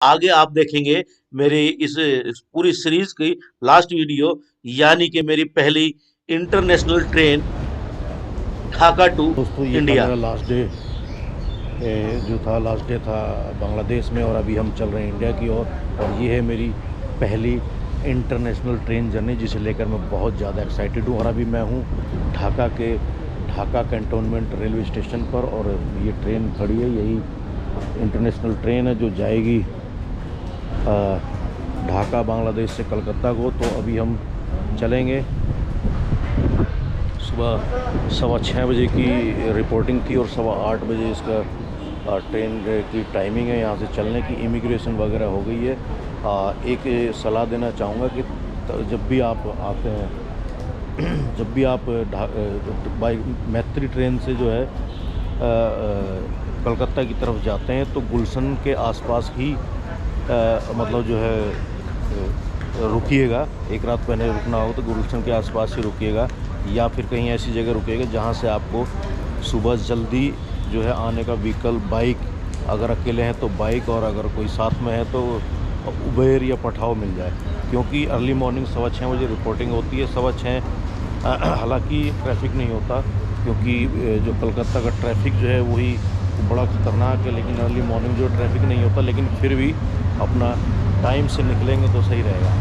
आगे आप देखेंगे मेरी इस पूरी सीरीज की लास्ट वीडियो, यानी कि मेरी पहली इंटरनेशनल ट्रेन ढाका टू दोस्तों ये था इंडिया। मेरा लास्ट डे, जो था लास्ट डे था बांग्लादेश में, और अभी हम चल रहे हैं इंडिया की ओर। और ये है मेरी पहली इंटरनेशनल ट्रेन जर्नी, जिसे लेकर मैं बहुत ज़्यादा एक्साइटेड हूँ। और अभी मैं हूँ ढाका कैंटोनमेंट रेलवे स्टेशन पर, और ये ट्रेन खड़ी है। यही इंटरनेशनल ट्रेन है जो जाएगी ढाका बांग्लादेश से कलकत्ता को। तो अभी हम चलेंगे। सुबह 6:15 बजे की रिपोर्टिंग थी और 8:15 बजे इसका ट्रेन की टाइमिंग है यहाँ से चलने की। इमिग्रेशन वगैरह हो गई है। एक सलाह देना चाहूँगा कि जब भी आप आते हैं, जब भी आप बाई मैत्री ट्रेन से जो है कलकत्ता की तरफ जाते हैं, तो गुलशन के आसपास ही मतलब जो है रुकिएगा। एक रात पहले रुकना हो तो गुलशन के आसपास ही रुकिएगा, या फिर कहीं ऐसी जगह रुकिएगा जहाँ से आपको सुबह जल्दी जो है आने का व्हीकल, बाइक, अगर अकेले हैं तो बाइक, और अगर कोई साथ में है तो उबेर या पठाओ मिल जाए। क्योंकि अर्ली मॉर्निंग 6:15 बजे रिपोर्टिंग होती है। 6:15 हालांकि ट्रैफिक नहीं होता, क्योंकि जो कलकत्ता का ट्रैफिक जो है वही बड़ा ख़तरनाक है। लेकिन अर्ली मॉर्निंग जो ट्रैफिक नहीं होता, लेकिन फिर भी अपना टाइम से निकलेंगे तो सही रहेगा।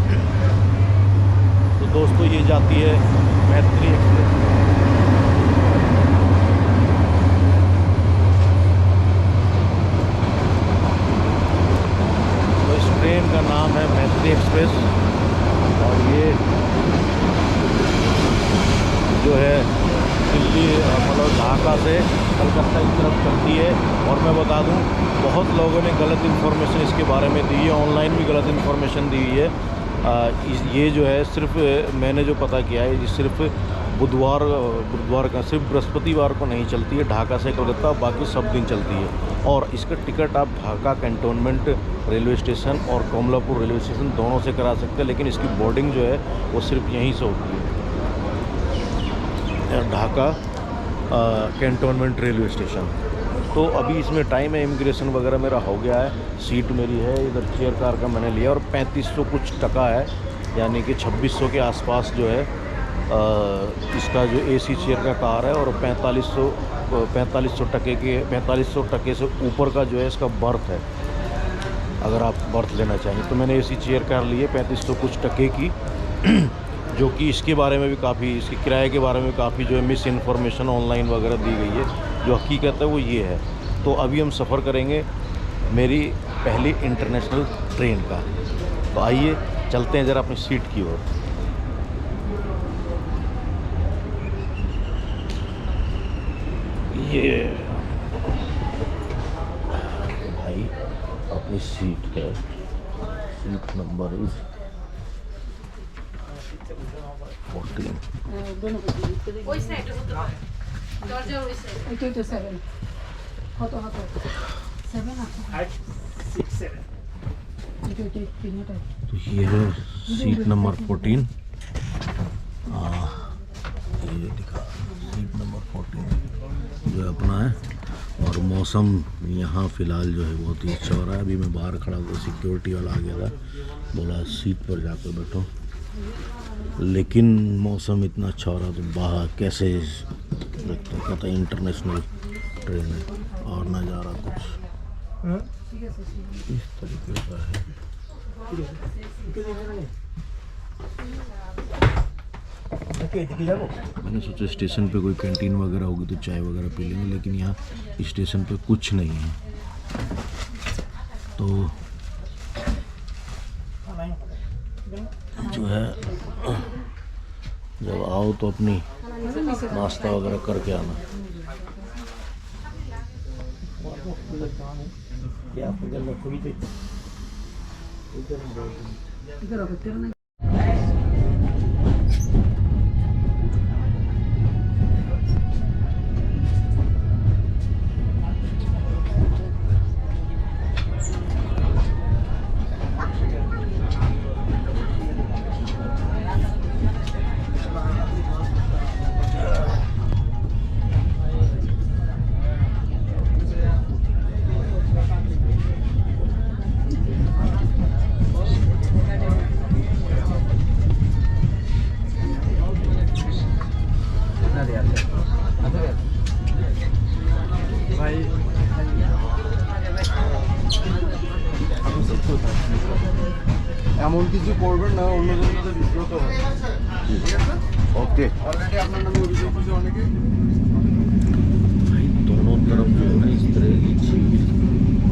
तो दोस्तों ये जाती है मैत्री एक्सप्रेस। तो इस ट्रेन का नाम है मैत्री एक्सप्रेस, और ये जो है दिल्ली मतलब ढाका से कलकत्ता की तरफ चलती है। और मैं बता दूं, बहुत लोगों ने गलत इन्फॉर्मेशन इसके बारे में दी है, ऑनलाइन भी गलत इन्फॉर्मेशन दी है। ये जो है सिर्फ मैंने जो पता किया है, ये सिर्फ बुधवार का, सिर्फ बृहस्पतिवार को नहीं चलती है ढाका से कलकत्ता, बाकी सब दिन चलती है। और इसका टिकट आप ढाका कैंटोनमेंट रेलवे स्टेशन और कोमलापुर रेलवे स्टेशन दोनों से करा सकते हैं, लेकिन इसकी बोर्डिंग जो है वो सिर्फ यहीं से होती है, ढाका कैंटोनमेंट रेलवे स्टेशन। तो अभी इसमें टाइम है, इमिग्रेशन वगैरह मेरा हो गया है, सीट मेरी है, इधर चेयर कार का मैंने लिया, और 3500 कुछ टका है, यानी कि 2600 के आसपास जो है इसका जो एसी चेयर का कार है। और 4500 टके से ऊपर का जो है इसका बर्थ है, अगर आप बर्थ लेना चाहें। तो मैंने एसी चेयर कार ली है 3500 कुछ टके की, जो कि इसके बारे में भी काफ़ी, इसके किराए के बारे में काफ़ी जो है मिस इन्फॉर्मेशन ऑनलाइन वगैरह दी गई है। जो हकीकत है वो ये है। तो अभी हम सफ़र करेंगे मेरी पहली इंटरनेशनल ट्रेन का। तो आइए चलते हैं ज़रा अपनी सीट की ओर। ये भाई अपनी सीट है, सीट नंबर इस 14। ওই সাইডে হতে পারে দরজার ওই সাইডে এটা তো 7 কত কত 7 আছে 8 6 7 এটা তিনটা तो ये है सीट नंबर 14। ये दिखा सीट नंबर 14 जो है अपना है। और मौसम यहाँ फ़िलहाल जो है बहुत ही अच्छा हो रहा है। अभी मैं बाहर खड़ा था, सिक्योरिटी वाला आ गया था, बोला सीट पर जाकर बैठो, लेकिन मौसम इतना अच्छा हो रहा तो बाहर कैसे लगता है, कहता इंटरनेशनल ट्रेन है। और नज़ारा कुछ इस तरीके का है। मैंने सोचा स्टेशन पे कोई कैंटीन वगैरह होगी तो चाय वगैरह पी लेंगे, लेकिन यहाँ स्टेशन पे कुछ नहीं है। तो जो है जब आओ तो अपनी नाश्ता वगैरह करके आना। इधर होते हैं। এমন কিছু করবেন না অন্যদের মধ্যে বিব্রত হয়। ओके অলরেডি আপনার নামে অভিযোগ করছে অনেকে। भाई दोनों तरफ जो है ना इस तरह की झील,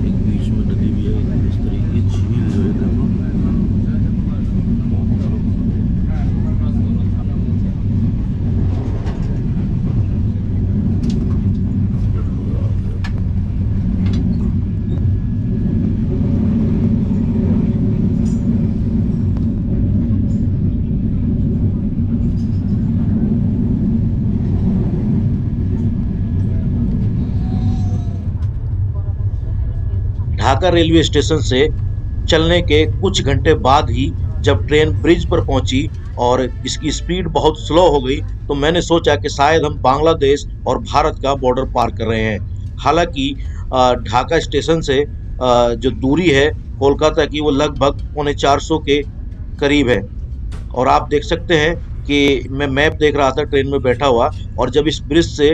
एक बीच में नदी भी है, इस तरह की झील जो है देखो। ढाका रेलवे स्टेशन से चलने के कुछ घंटे बाद ही जब ट्रेन ब्रिज पर पहुंची और इसकी स्पीड बहुत स्लो हो गई तो मैंने सोचा कि शायद हम बांग्लादेश और भारत का बॉर्डर पार कर रहे हैं। हालांकि ढाका स्टेशन से जो दूरी है कोलकाता की वो लगभग 450 के करीब है। और आप देख सकते हैं कि मैं मैप देख रहा था ट्रेन में बैठा हुआ, और जब इस ब्रिज से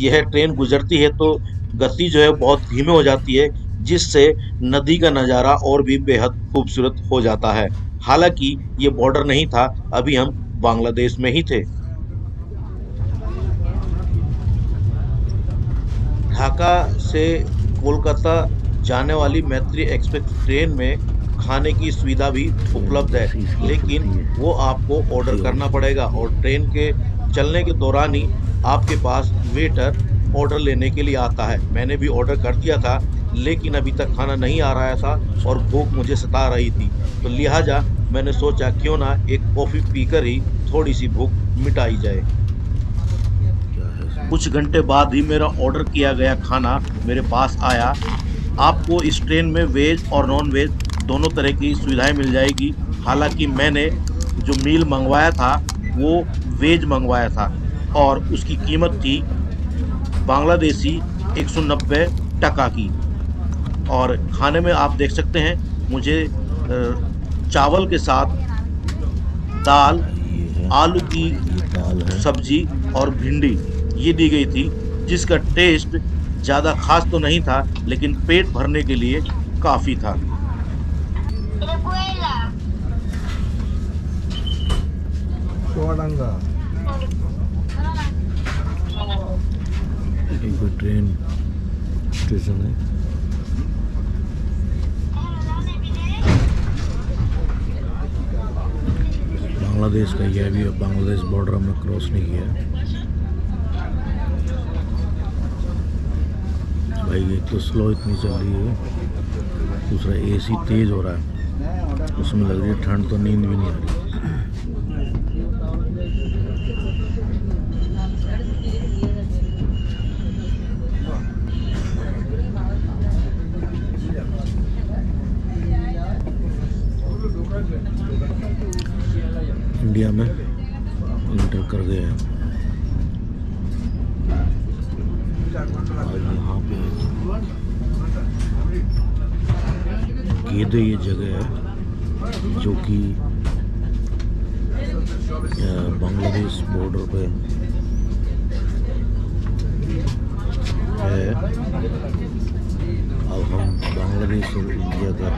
यह ट्रेन गुजरती है तो गति जो है बहुत धीमे हो जाती है, जिससे नदी का नज़ारा और भी बेहद खूबसूरत हो जाता है। हालांकि ये बॉर्डर नहीं था, अभी हम बांग्लादेश में ही थे। ढाका से कोलकाता जाने वाली मैत्री एक्सप्रेस ट्रेन में खाने की सुविधा भी उपलब्ध है, लेकिन वो आपको ऑर्डर करना पड़ेगा और ट्रेन के चलने के दौरान ही आपके पास वेटर ऑर्डर लेने के लिए आता है। मैंने भी ऑर्डर कर दिया था, लेकिन अभी तक खाना नहीं आ रहा था और भूख मुझे सता रही थी, तो लिहाजा मैंने सोचा क्यों ना एक कॉफ़ी पीकर ही थोड़ी सी भूख मिटाई जाए। कुछ घंटे बाद ही मेरा ऑर्डर किया गया खाना मेरे पास आया। आपको इस ट्रेन में वेज और नॉन वेज दोनों तरह की सुविधाएं मिल जाएगी। हालांकि मैंने जो मील मंगवाया था वो वेज मंगवाया था और उसकी कीमत थी बांग्लादेशी 190 टका की। और खाने में आप देख सकते हैं मुझे चावल के साथ दाल, आलू की दाल है, सब्जी और भिंडी ये दी गई थी, जिसका टेस्ट ज़्यादा खास तो नहीं था, लेकिन पेट भरने के लिए काफ़ी था। চুয়াডাঙ্গা ये कोई ट्रेन स्टेशन है। बांग्लादेश का यह भी, अब बांग्लादेश बॉर्डर हमने क्रॉस नहीं किया। भाई एक तो स्लो इतनी चल रही है, दूसरा एसी तेज हो रहा है, उसमें लग रही है ठंड, तो नींद भी नहीं आ रही। इंडिया में इंटर कर गए हैं। और यहाँ पे गेदे ये जगह है जो कि बांग्लादेश बॉर्डर पे है। अब हम बांग्लादेश और इंडिया का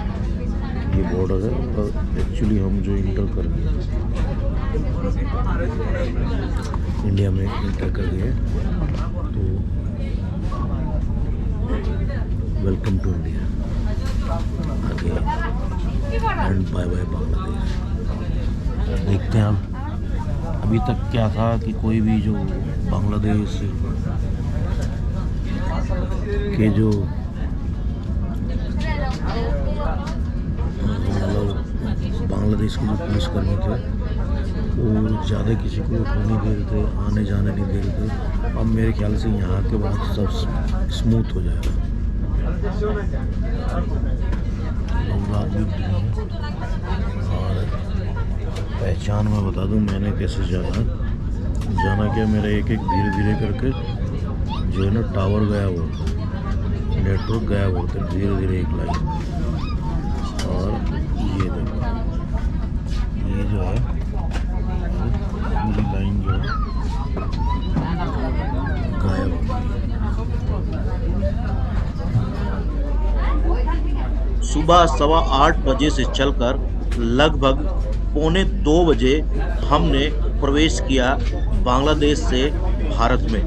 ये बॉर्डर है, और एक्चुअली हम जो इंटर कर गए इंडिया में इंटर कर गए, तो वेलकम टू इंडिया आगे, एंड बाय बाय बांग्लादेश। देखते हैं अब अभी तक क्या था कि कोई भी जो बांग्लादेश के जो बांग्लादेश के जो पुलिसकर्मी थे वो ज़्यादा किसी को उठने नहीं दे रहे थे, आने जाने नहीं दे रहे थे। अब मेरे ख्याल से यहाँ के बाद सब स्मूथ हो जाएगा। लोग आदमी और पहचान मैं बता दूँ मैंने कैसे जाना क्या, मेरा एक एक धीरे धीरे करके जो है ना टावर गया हुआ, नेटवर्क गया हुआ था, धीरे धीरे एक लाइन। और ये देखो, ये जो है पूरी लाइन जो है गायब। सुबह 8:15 बजे से चलकर लगभग 1:45 हमने प्रवेश किया बांग्लादेश से भारत में।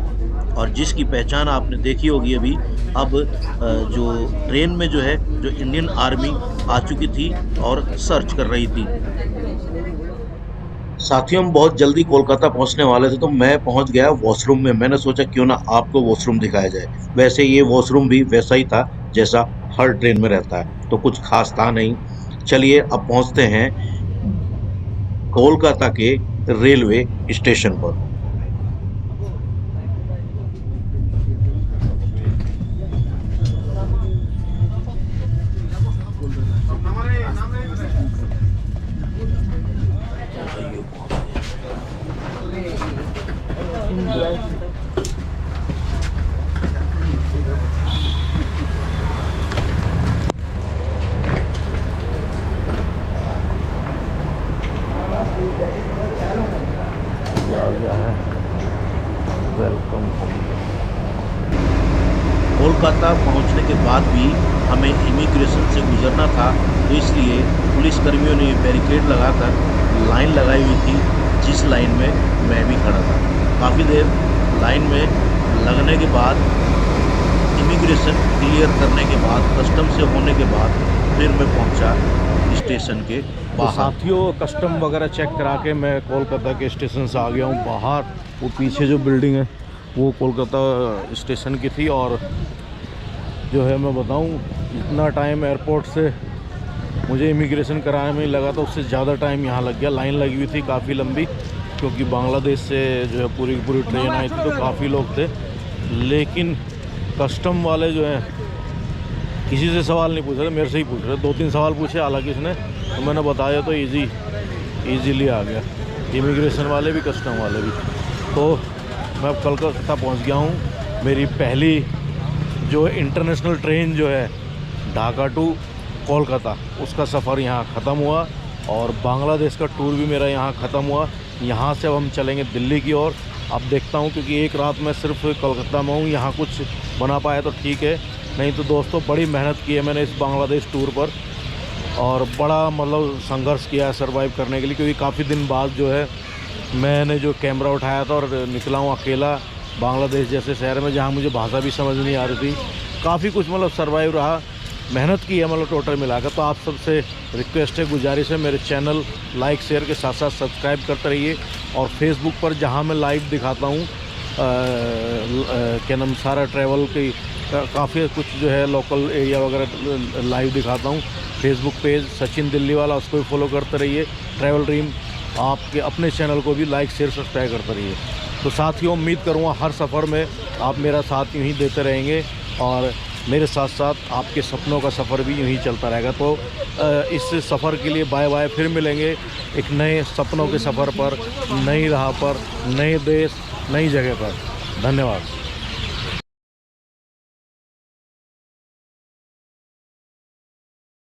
और जिसकी पहचान आपने देखी होगी अभी। अब जो ट्रेन में जो है, जो इंडियन आर्मी आ चुकी थी और सर्च कर रही थी। साथियों, हम बहुत जल्दी कोलकाता पहुंचने वाले थे, तो मैं पहुंच गया वॉशरूम में। मैंने सोचा क्यों ना आपको वॉशरूम दिखाया जाए। वैसे ये वॉशरूम भी वैसा ही था जैसा हर ट्रेन में रहता है, तो कुछ खास था नहीं। चलिए अब पहुंचते हैं कोलकाता के रेलवे स्टेशन पर। वेलकम। कोलकाता पहुंचने के बाद भी हमें इमिग्रेशन से गुजरना था, तो इसलिए पुलिस कर्मियों ने बैरिकेड लगाकर लाइन लगाई हुई थी, जिस लाइन में मैं भी खड़ा था। काफ़ी देर लाइन में लगने के बाद, इमिग्रेशन क्लियर करने के बाद, कस्टम से होने के बाद फिर मैं पहुंचा स्टेशन के तो बाहर। साथियों, कस्टम वगैरह चेक करा के मैं कोलकाता के स्टेशन से आ गया हूँ बाहर। वो पीछे जो बिल्डिंग है वो कोलकाता स्टेशन की थी। और जो है मैं बताऊँ, इतना टाइम एयरपोर्ट से मुझे इमिग्रेशन कराने में लगा था, उससे ज़्यादा टाइम यहाँ लग गया। लाइन लगी हुई थी काफ़ी लंबी, क्योंकि बांग्लादेश से जो है पूरी ट्रेन आई थी, तो काफ़ी लोग थे। लेकिन कस्टम वाले जो हैं किसी से सवाल नहीं पूछ रहे, मेरे से ही पूछ रहे। 2-3 सवाल पूछे हालांकि इसने, तो मैंने बताया तो ईजीली आ गया। इमिग्रेशन वाले भी, कस्टम वाले भी। तो मैं अब कोलकाता पहुंच गया हूं। मेरी पहली जो इंटरनेशनल ट्रेन जो है ढाका टू कोलकाता, उसका सफ़र यहाँ ख़त्म हुआ और बांग्लादेश का टूर भी मेरा यहाँ ख़त्म हुआ। यहाँ से अब हम चलेंगे दिल्ली की ओर। अब देखता हूँ, क्योंकि एक रात मैं सिर्फ कोलकाता में हूँ, यहाँ कुछ बना पाया तो ठीक है, नहीं तो दोस्तों बड़ी मेहनत की है मैंने इस बांग्लादेश टूर पर। और बड़ा मतलब संघर्ष किया है सर्वाइव करने के लिए, क्योंकि काफ़ी दिन बाद जो है मैंने जो कैमरा उठाया था और निकला हूँ अकेला बांग्लादेश जैसे शहर में, जहाँ मुझे भाषा भी समझ नहीं आ रही थी। काफ़ी कुछ मतलब सर्वाइव रहा, मेहनत की है मतलब टोटल मिलाकर। तो आप सबसे रिक्वेस्ट है, गुजारिश है, मेरे चैनल लाइक शेयर के साथ साथ सब्सक्राइब करते रहिए। और फेसबुक पर जहाँ मैं लाइव दिखाता हूँ क्या नाम, सारा ट्रैवल की काफ़ी कुछ जो है लोकल एरिया वगैरह लाइव दिखाता हूँ। फेसबुक पेज सचिन दिल्ली वाला, उसको भी फॉलो करते रहिए। ट्रैवल ड्रीम आपके अपने चैनल को भी लाइक शेयर सब्सक्राइब करते रहिए। तो साथियों, उम्मीद करूँगा हर सफ़र में आप मेरा साथ यूँ ही देते रहेंगे और मेरे साथ साथ आपके सपनों का सफ़र भी यूँ ही चलता रहेगा। तो इस सफ़र के लिए बाय बाय, फिर मिलेंगे एक नए सपनों के सफ़र पर, नई राह पर, नए देश, नई जगह पर। धन्यवाद।